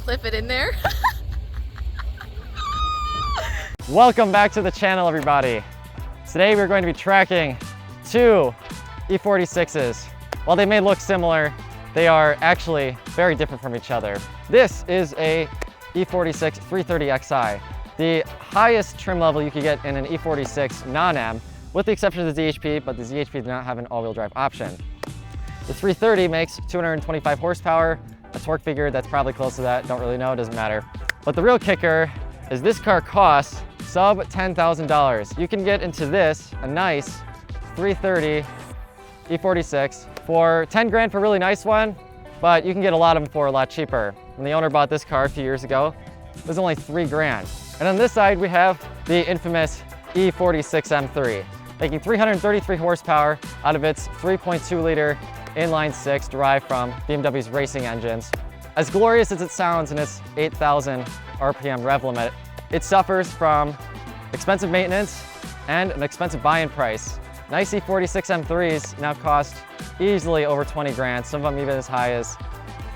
clip it in there. Welcome back to the channel, everybody. Today we're going to be tracking two E46s. While they may look similar, they are actually very different from each other. This is a E46 330xi, the highest trim level you could get in an E46 non-M, with the exception of the ZHP, but the ZHP did not have an all-wheel drive option. The 330 makes 225 horsepower, a torque figure that's probably close to that, don't really know, it doesn't matter. But the real kicker is this car costs sub $10,000. You can get into this, a nice 330 E46 for 10 grand for a really nice one, but you can get a lot of them for a lot cheaper. When the owner bought this car a few years ago, it was only 3 grand. And on this side, we have the infamous E46 M3, making 333 horsepower out of its 3.2 liter inline six derived from BMW's racing engines. As glorious as it sounds in its 8,000 RPM rev limit, it suffers from expensive maintenance and an expensive buy-in price. Nice E46 M3s now cost easily over 20 grand, some of them even as high as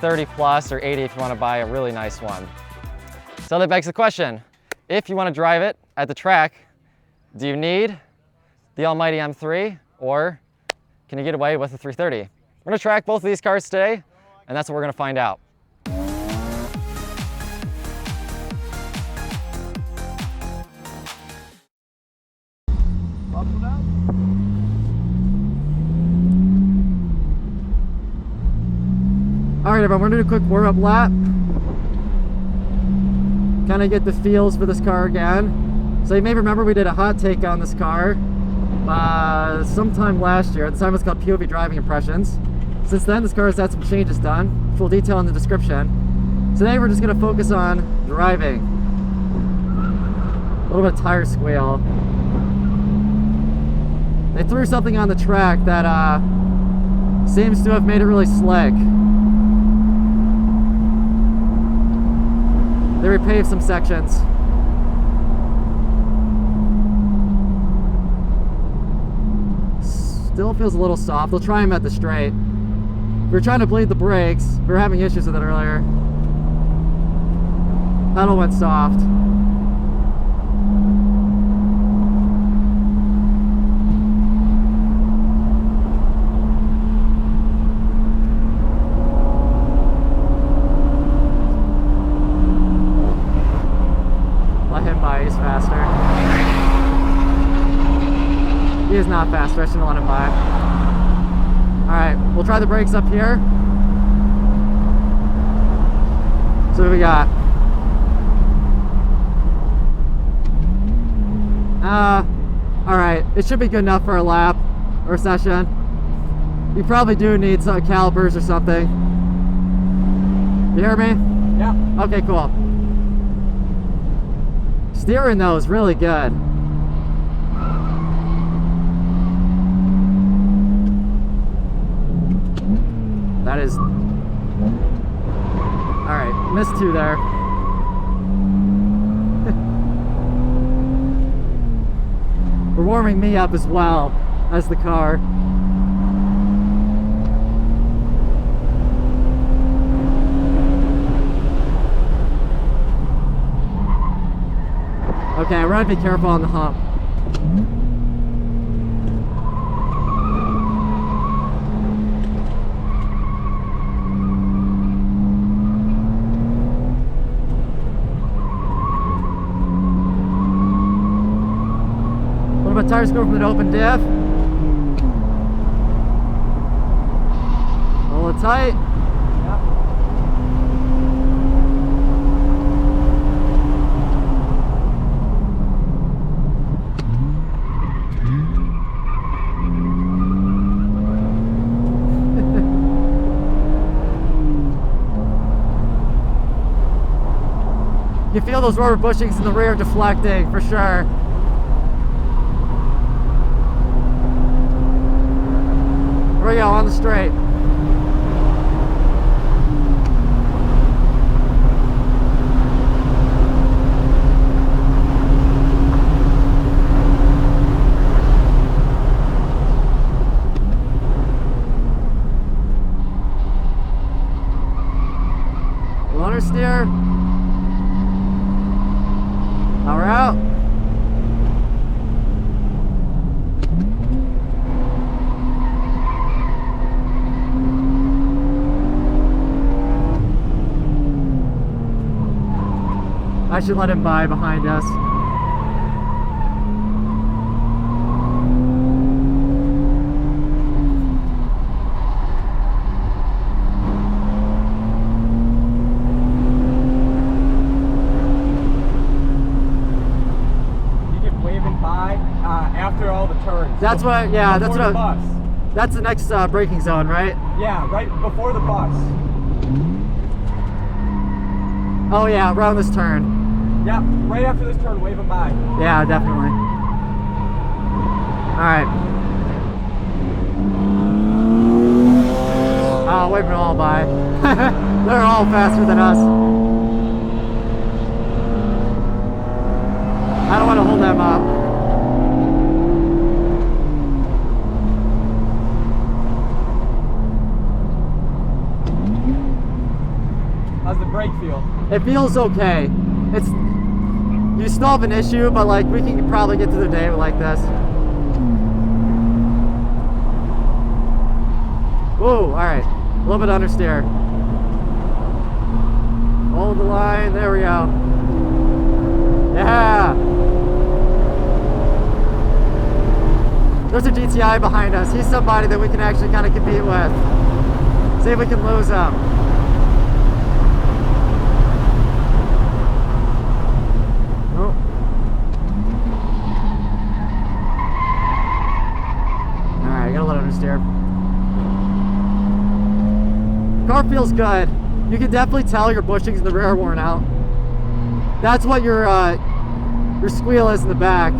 30 plus or 80 if you want to buy a really nice one. So that begs the question, if you want to drive it at the track, do you need the almighty M3 or can you get away with the 330? We're going to track both of these cars today, and that's what we're going to find out. All right, everyone, we're gonna do a quick warm-up lap. Kind of get the feels for this car again. So you may remember we did a hot take on this car sometime last year. At the time it was called POV Driving Impressions. Since then, this car has had some changes done. Full detail in the description. Today, we're just gonna focus on driving. A little bit of tire squeal. They threw something on the track that seems to have made it really slick. They repaved some sections. Still feels a little soft. We'll try them at the straight. We were trying to bleed the brakes. We were having issues with it earlier. Pedal went soft. He's faster. He is not faster. I shouldn't let him by. Alright, we'll try the brakes up here. So what do we got? Alright, it should be good enough for a lap or a session. You probably do need some calipers or something. You hear me? Yeah. Okay, cool. Steering though is really good. That is... Alright, missed 2 there. We're warming me up as well as the car. Okay, we're gonna be careful on the hump. A little bit of tire score from the open diff. A little tight. You feel those rubber bushings in the rear deflecting, for sure. Here we go, on the straight. Understeer. Now we're out. I should let him by behind us. After all the turns. That's what, yeah, that's what. Bus. That's the next braking zone, right? Yeah, right before the bus. Oh yeah, around this turn. Yeah, right after this turn, wave them by. Yeah, definitely. All right. Oh, wave them all by. They're all faster than us. I don't want to hold them up. How's the brake feel? It feels okay. It's, you still have an issue, but like we can probably get through the day like this. Ooh, all right. A little bit understeer. Hold the line. There we go. Yeah. There's a GTI behind us. He's somebody that we can actually kind of compete with. See if we can lose him. Car feels good. You can definitely tell your bushings in the rear are worn out. That's what your squeal is in the back.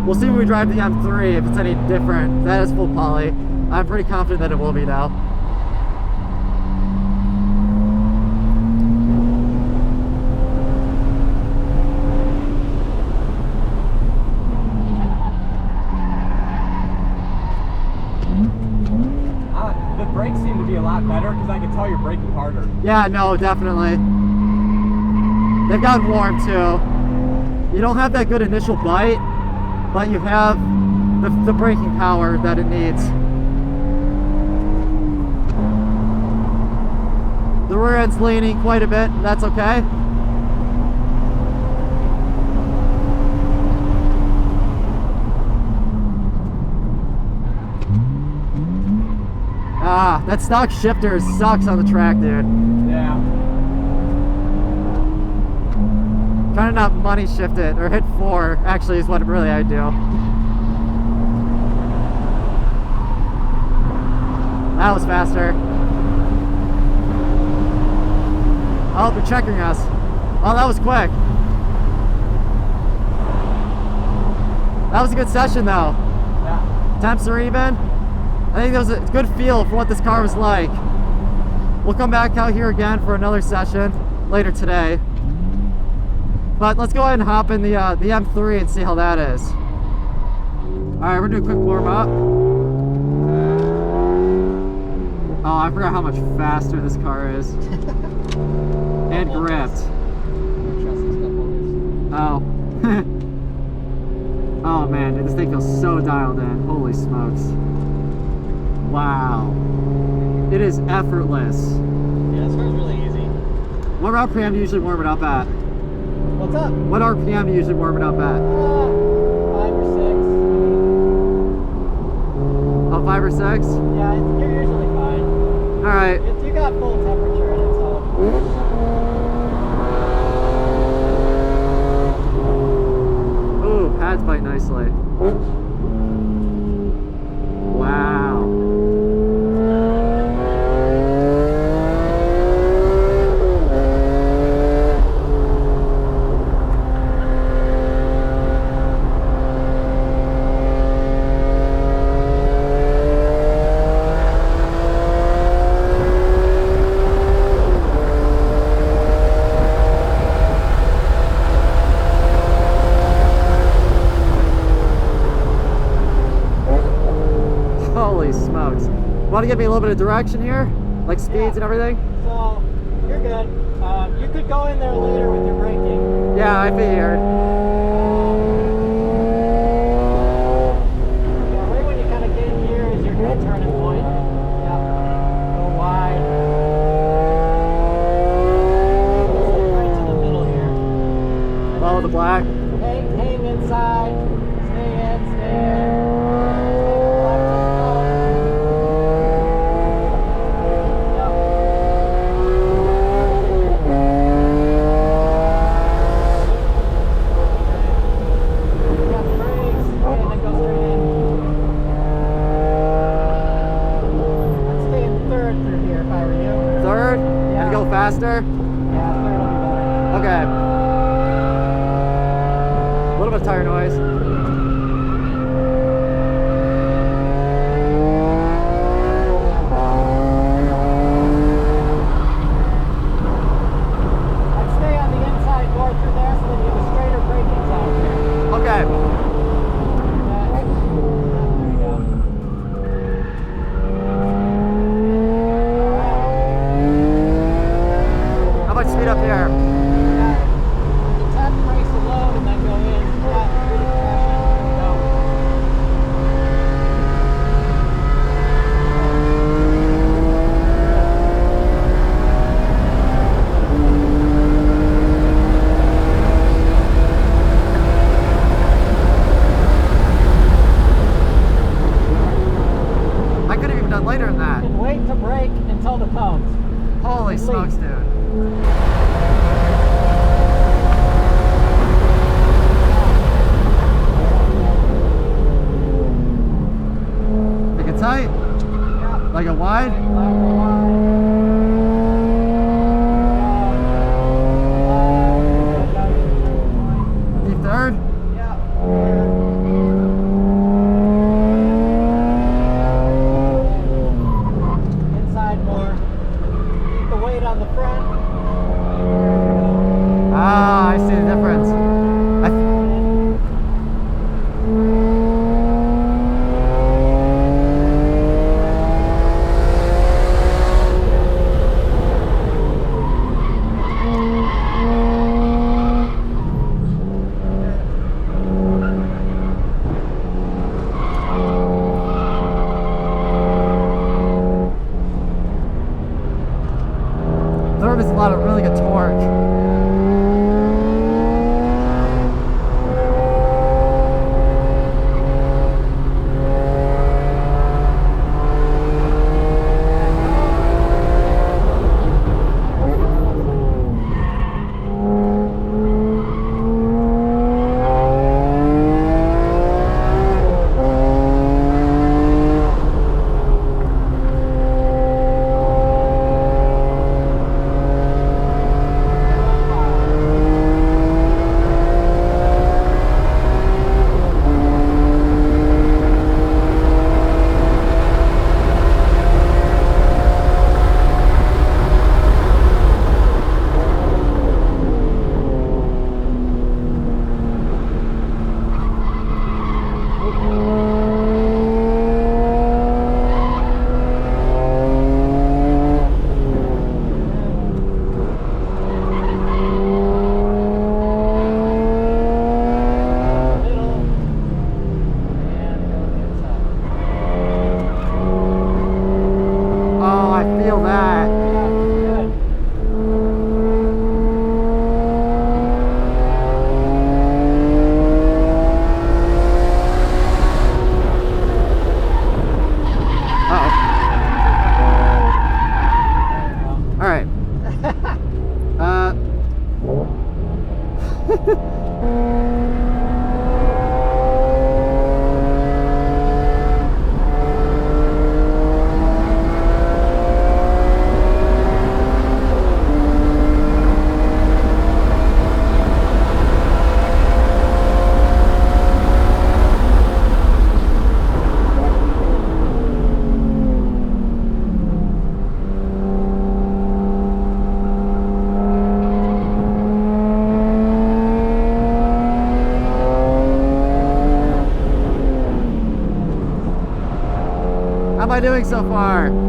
We'll see when we drive the M3 if it's any different. That is full poly. I'm pretty confident that it will be now. Brakes seem to be a lot better because I can tell you're braking harder. Yeah, no, definitely. They've gotten warm too. You don't have that good initial bite, but you have the braking power that it needs. The rear end's leaning quite a bit. That's okay. Ah, that stock shifter sucks on the track, dude. Yeah. Trying to not money shift it, or hit 4, actually, is what really I do. That was faster. Oh, they're checking us. Oh, that was quick. That was a good session, though. Yeah. Temps are even. I think that was a good feel for what this car was like. We'll come back out here again for another session later today. But let's go ahead and hop in the M3 and see how that is. Alright, we're doing a quick warm up. Oh, I forgot how much faster this car is. And gripped. Oh. Oh man, dude, this thing feels so dialed in. Holy smokes. Wow. It is effortless. Yeah, this car's really easy. What RPM do you usually warm it up at? What's up? What RPM do you usually warm it up at? 5 or 6. Oh, 5 or 6? Yeah, you're usually fine. Alright. You got full temperature in it, so. Ooh, pads bite nicely. Wow. Holy smokes. Want to give me a little bit of direction here? Like speeds and everything? So, you're good. You could go in there later with your braking. Yeah, I figured. Yeah, right when you kind of get in here is your good turning point. Yeah. Go wide. Right to the middle here. And Follow the black. hang inside. Stay in, stay in. Faster? Yeah, third will be better. Okay. A little bit of tire noise. I'd stay on the inside more through there so that you have a straighter braking zone here. Okay. There you go. Speed up here. Tap the brakes alone and then go in. Yeah, through the compression. There we go. I could have even done later than that. You can wait to brake until the cones. Holy smokes, dude. Make it tight? Yeah. Like a wide? Deep third? Inside more. Keep the weight on the front. Ah, I see the difference. am I doing so far? Good. The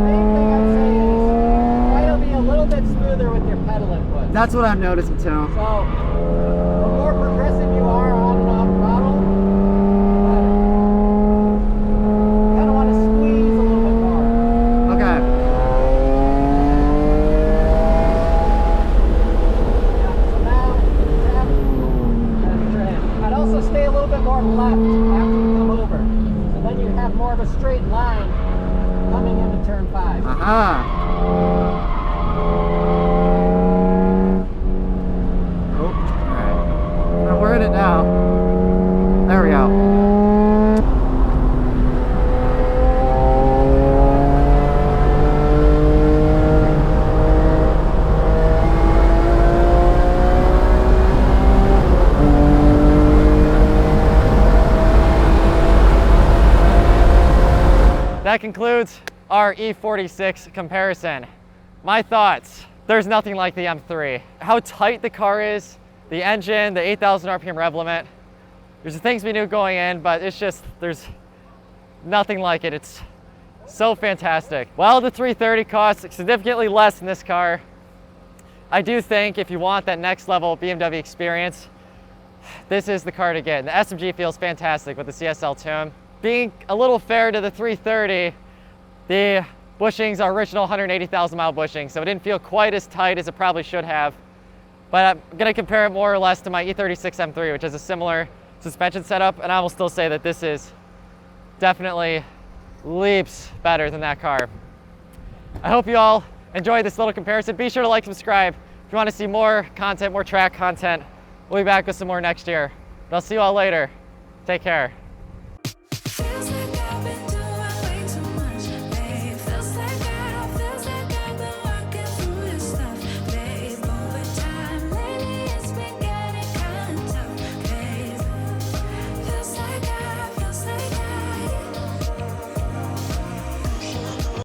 main thing I'd say is try to be a little bit smoother with your pedal input. That's what I'm noticing too. So, the more progressive you are on and off throttle, the better. You kind of want to squeeze a little bit more. Okay. Yeah, so now, tap, and turn. I'd also stay a little bit more left after you come over. So then you have more of a straight line coming into turn 5. Aha. We're in it now. There we go. That concludes our E46 comparison. My thoughts, there's nothing like the M3. How tight the car is, the engine, the 8,000 RPM rev limit. There's things we knew going in, but it's just, there's nothing like it. It's so fantastic. While the 330 costs significantly less than this car, I do think if you want that next level BMW experience, this is the car to get. And the SMG feels fantastic with the CSL tune. Being a little fair to the 330, the bushings are original 180,000 mile bushings, so it didn't feel quite as tight as it probably should have. But I'm gonna compare it more or less to my E46 M3, which has a similar suspension setup, and I will still say that this is definitely leaps better than that car. I hope you all enjoyed this little comparison. Be sure to like, subscribe. If you want to see more content, more track content, we'll be back with some more next year. But I'll see you all later. Take care.